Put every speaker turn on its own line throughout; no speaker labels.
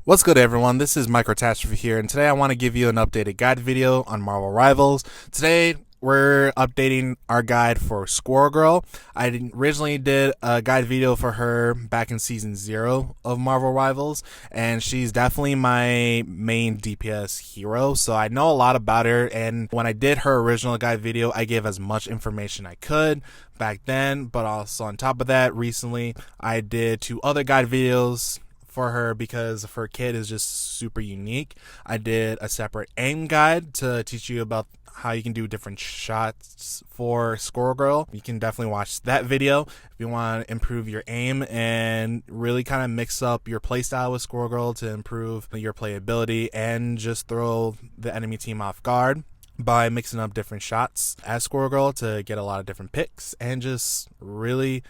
What's good, everyone? This is Mikerotastraphy here, and today I want to give you an updated guide video on Marvel Rivals. Today we're updating our guide for Squirrel Girl. I originally did a guide video for her back in season 0 of Marvel Rivals, and she's definitely my main DPS hero, so I know a lot about her. And when I did her original guide video, I gave as much information I could back then, but also on top of that, recently I did 2 other guide videos for her because her kit is just super unique. I did a separate aim guide to teach you about how you can do different shots for Squirrel Girl. You can definitely watch that video if you want to improve your aim and really kind of mix up your playstyle with Squirrel Girl to improve your playability and just throw the enemy team off guard by mixing up different shots as Squirrel Girl to get a lot of different picks and just really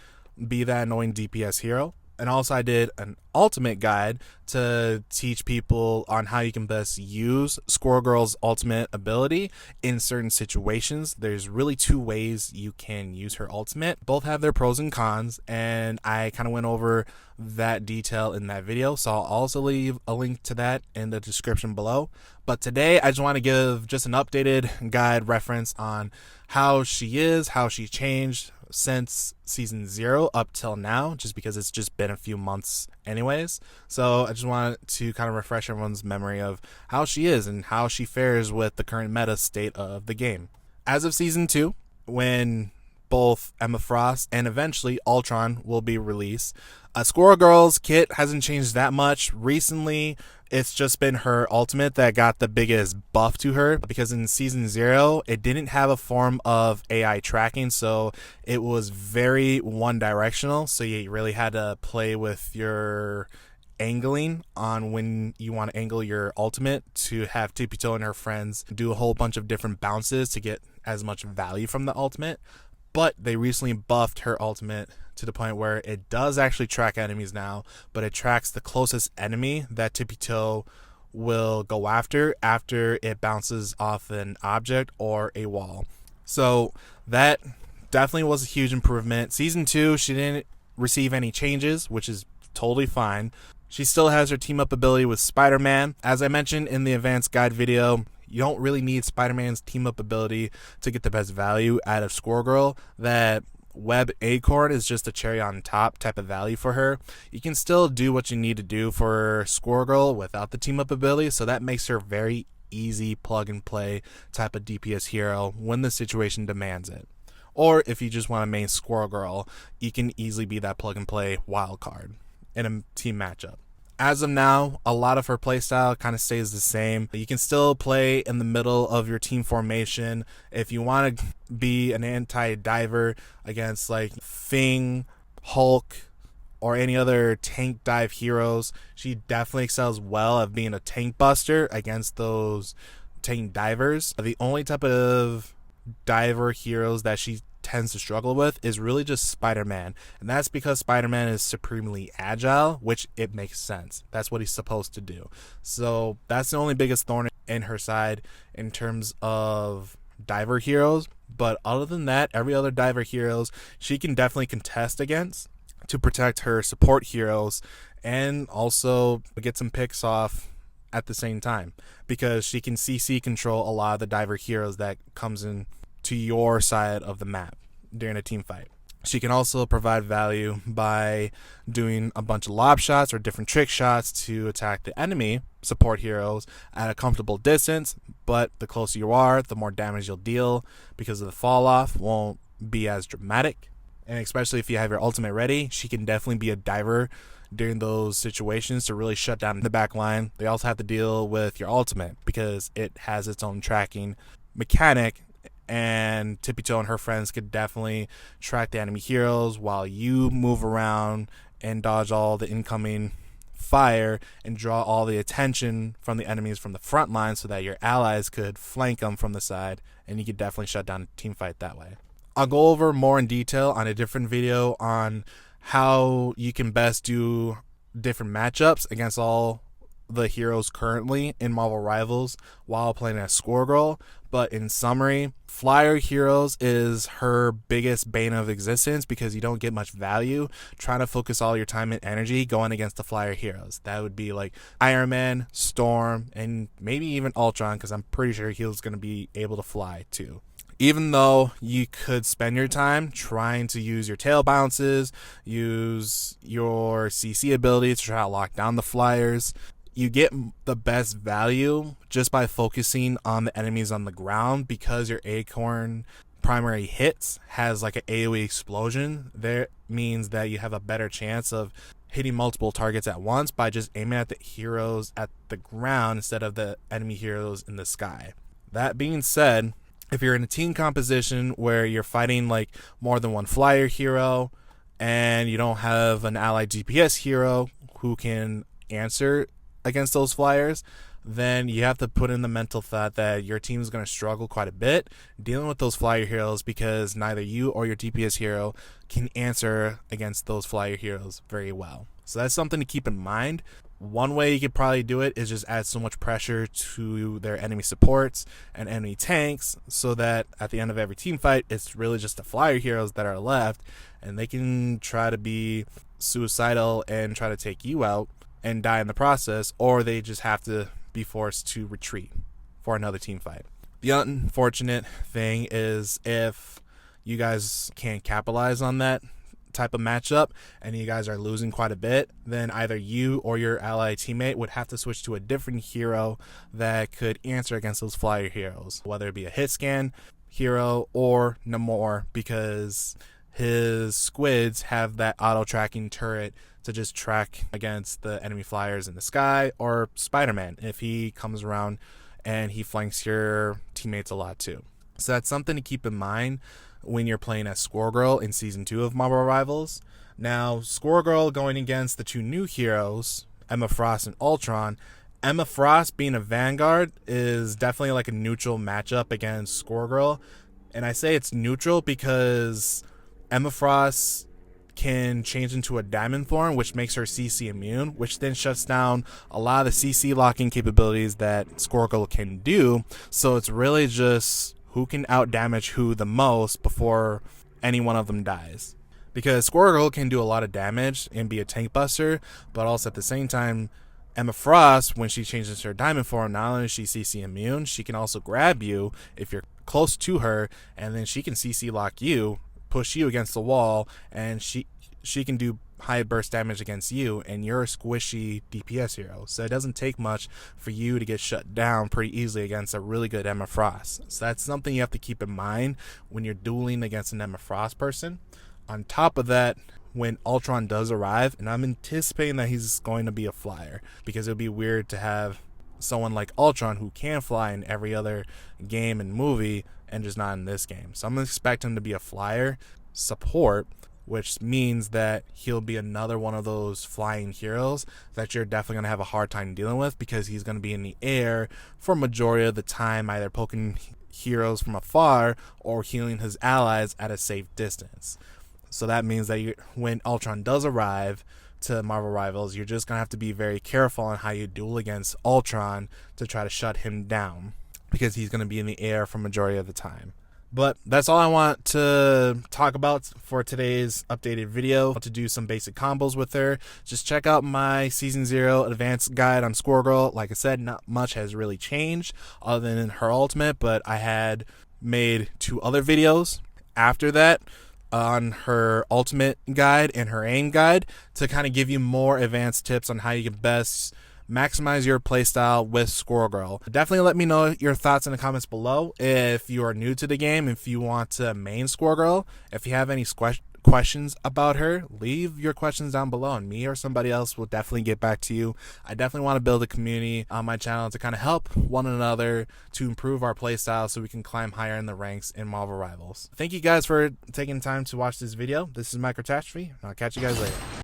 be that annoying DPS hero. And also I did an ultimate guide to teach people on how you can best use Squirrel Girl's ultimate ability in certain situations. There's really 2 ways you can use her ultimate. Both have their pros and cons, and I kind of went over that detail in that video. So I'll also leave a link to that in the description below. But today I just want to give just an updated guide reference on how she is, how she changed since season 0 up till now, just because it's just been a few months anyways. So I just wanted to kind of refresh everyone's memory of how she is and how she fares with the current meta state of the game. As of season 2, when both Emma Frost and eventually Ultron will be released, Squirrel Girl's kit hasn't changed that much. Recently, it's just been her ultimate that got the biggest buff to her, because in season 0 it didn't have a form of AI tracking, so it was very one directional, so you really had to play with your angling on when you want to angle your ultimate to have Tipito and her friends do a whole bunch of different bounces to get as much value from the ultimate. But they recently buffed her ultimate to the point where it does actually track enemies now, but it tracks the closest enemy that Tipito will go after it bounces off an object or a wall. So that definitely was a huge improvement. Season 2, she didn't receive any changes, which is totally fine. She still has her team up ability with Spider-Man. As I mentioned in the advanced guide video, you don't really need Spider-Man's team up ability to get the best value out of Squirrel Girl. That web acorn is just a cherry on top type of value for her. You can still do what you need to do for Squirrel Girl without the team up ability, so that makes her very easy plug and play type of DPS hero when the situation demands it. Or if you just want to main Squirrel Girl, you can easily be that plug and play wild card in a team matchup. As of now, a lot of her playstyle kind of stays the same. You can still play in the middle of your team formation. If you want to be an anti-diver against like Fing, Hulk, or any other tank dive heroes, she definitely excels well at being a tank buster against those tank divers. The only type of diver heroes that she tends to struggle with is really just Spider-Man, and that's because Spider-Man is supremely agile, which it makes sense. That's what he's supposed to do. So that's the only biggest thorn in her side in terms of diver heroes. But other than that, every other diver heroes she can definitely contest against to protect her support heroes and also get some picks off at the same time, because she can CC control a lot of the diver heroes that comes in to your side of the map during a team fight. She can also provide value by doing a bunch of lob shots or different trick shots to attack the enemy support heroes at a comfortable distance, but the closer you are, the more damage you'll deal, because of the fall off won't be as dramatic. And especially if you have your ultimate ready, she can definitely be a diver during those situations to really shut down the back line. They also have to deal with your ultimate because it has its own tracking mechanic, and Tipito and her friends could definitely track the enemy heroes while you move around and dodge all the incoming fire and draw all the attention from the enemies from the front line so that your allies could flank them from the side, and you could definitely shut down a team fight that way. I'll go over more in detail on a different video on how you can best do different matchups against all the heroes currently in Marvel Rivals while playing as Squirrel Girl, but in summary, Flyer Heroes is her biggest bane of existence because you don't get much value trying to focus all your time and energy going against the Flyer Heroes. That would be like Iron Man, Storm, and maybe even Ultron, because I'm pretty sure he's going to be able to fly too. Even though you could spend your time trying to use your tail bounces, use your CC ability to try to lock down the flyers, you get the best value just by focusing on the enemies on the ground, because your acorn primary hits has like an AoE explosion. That means that you have a better chance of hitting multiple targets at once by just aiming at the heroes at the ground instead of the enemy heroes in the sky. That being said, if you're in a team composition where you're fighting like more than one flyer hero and you don't have an allied DPS hero who can answer against those flyers, then you have to put in the mental thought that your team is going to struggle quite a bit dealing with those flyer heroes, because neither you or your DPS hero can answer against those flyer heroes very well. So that's something to keep in mind. One way you could probably do it is just add so much pressure to their enemy supports and enemy tanks, so that at the end of every team fight, it's really just the flyer heroes that are left, and they can try to be suicidal and try to take you out and die in the process, or they just have to be forced to retreat for another team fight. The unfortunate thing is, if you guys can't capitalize on that type of matchup and you guys are losing quite a bit, then either you or your ally teammate would have to switch to a different hero that could answer against those flyer heroes, whether it be a hit scan hero or Namor, because his squids have that auto tracking turret to just track against the enemy flyers in the sky, or Spider-Man if he comes around and he flanks your teammates a lot too. So that's something to keep in mind when you're playing as Squirrel Girl in Season 2 of Marvel Rivals. Now, Squirrel Girl going against the two new heroes, Emma Frost and Ultron. Emma Frost being a Vanguard is definitely like a neutral matchup against Squirrel Girl. And I say it's neutral because Emma Frost can change into a Diamond Thorn, which makes her CC immune, which then shuts down a lot of the CC locking capabilities that Squirrel Girl can do. So it's really just who can out damage who the most before any one of them dies. Because Squirrel Girl can do a lot of damage and be a tank buster, but also at the same time, Emma Frost, when she changes her Diamond form, not only is she CC immune, she can also grab you if you're close to her, and then she can CC lock you, push you against the wall, and she can do high burst damage against you, and you're a squishy DPS hero. So it doesn't take much for you to get shut down pretty easily against a really good Emma Frost. So that's something you have to keep in mind when you're dueling against an Emma Frost person. On top of that, when Ultron does arrive, and I'm anticipating that he's going to be a flyer, because it would be weird to have someone like Ultron who can fly in every other game and movie and just not in this game. So I'm going to expect him to be a flyer support, which means that he'll be another one of those flying heroes that you're definitely going to have a hard time dealing with, because he's going to be in the air for majority of the time, either poking heroes from afar or healing his allies at a safe distance. So that means that when Ultron does arrive to Marvel Rivals, you're just going to have to be very careful on how you duel against Ultron to try to shut him down, because he's going to be in the air for majority of the time. But that's all I want to talk about for today's updated video. To do some basic combos with her, just check out my Season 0 advanced guide on Squirrel Girl. Like I said, not much has really changed other than her ultimate, but I had made 2 other videos after that on her ultimate guide and her aim guide to kind of give you more advanced tips on how you can best maximize your playstyle with Squirrel Girl. Definitely let me know your thoughts in the comments below. If you are new to the game, if you want to main Squirrel Girl, if you have any questions about her, leave your questions down below, and me or somebody else will definitely get back to you. I definitely want to build a community on my channel to kind of help one another to improve our playstyle so we can climb higher in the ranks in Marvel Rivals. Thank you guys for taking time to watch this video. This is Mikerotastraphy, and I'll catch you guys later.